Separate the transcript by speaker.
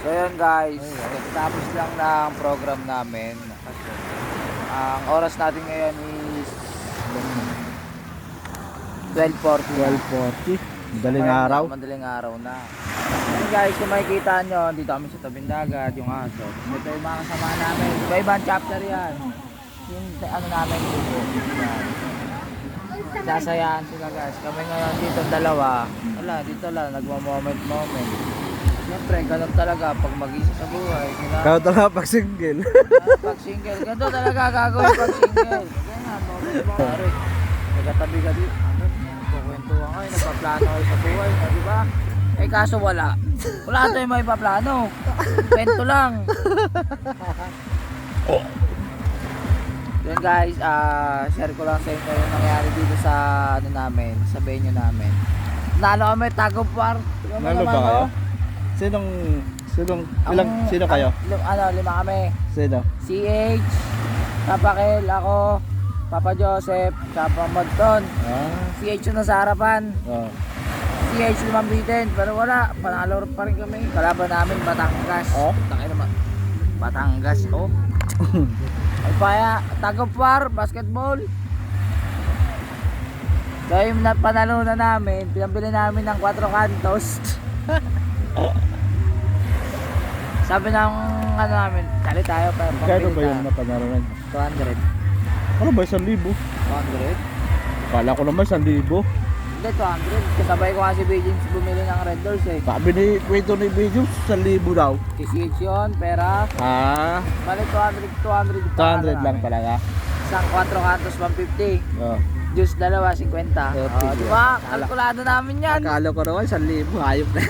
Speaker 1: So yun guys, tapos lang ng program namin. Ang oras natin ngayon is 12:40.
Speaker 2: 12:40. Madaling araw.
Speaker 1: Madaling araw na. Yun guys, kung makikita nyo, dito kami sa tabing dagat, yung aso. Ito yung mga kasama namin. Iba-ibang chapter yan. Yung ano namin dito. Sasayaan sila guys. Kami ngayon dito dalawa. Wala, dito lang, nagmo-moment. Siyempre, ganun talaga pag mag-isa sa buhay.
Speaker 2: Kaya talaga pag single.
Speaker 1: Pag single, ganun talaga gagawin pag single. Ganyan, moment. Nagkatabi ka dito. Ano? Kukwentuhan kayo, nagpaplano kayo sa buhay. Di ba? Eh kaso wala. Wala tayong may paplano. Kwento lang. Yun guys, share ko lang sa inyo yung nangyari dito sa ano namin, sa venue namin. Nalo kami tag of war.
Speaker 2: Nalo ba kayo? Sino kayo?
Speaker 1: Lima kami.
Speaker 2: Sino?
Speaker 1: CH, Papa Kel, ako, Papa Joseph, Papa Madton. CH yung nasa harapan. CH limang bitin, pero wala, panalo pa rin kami. Kalaban namin Batangas. Takay naman. Batangas, oh. Ay paya, tag of war, basketball. So yung panalo na namin, pinabili namin ng 4 kantos. Sabi ng ano namin, tali tayo para
Speaker 2: Kano ba yung napanaronan?
Speaker 1: 200.
Speaker 2: Ano ba, 1,000?
Speaker 1: 200?
Speaker 2: Kala ko naman 1,000.
Speaker 1: Hindi, 200. Kasabay ko kasi Beijings bumili ng Red Doors eh.
Speaker 2: Sabi ni kwento ni Beijing, 1,000 daw.
Speaker 1: CCH yun, pera. Balik 200
Speaker 2: lang talaga.
Speaker 1: Isang 4 kantos, 150. Juice dalawa, 50. Diba? Kalkulado namin yan.
Speaker 2: Akala ko naman 1,000, hayop na.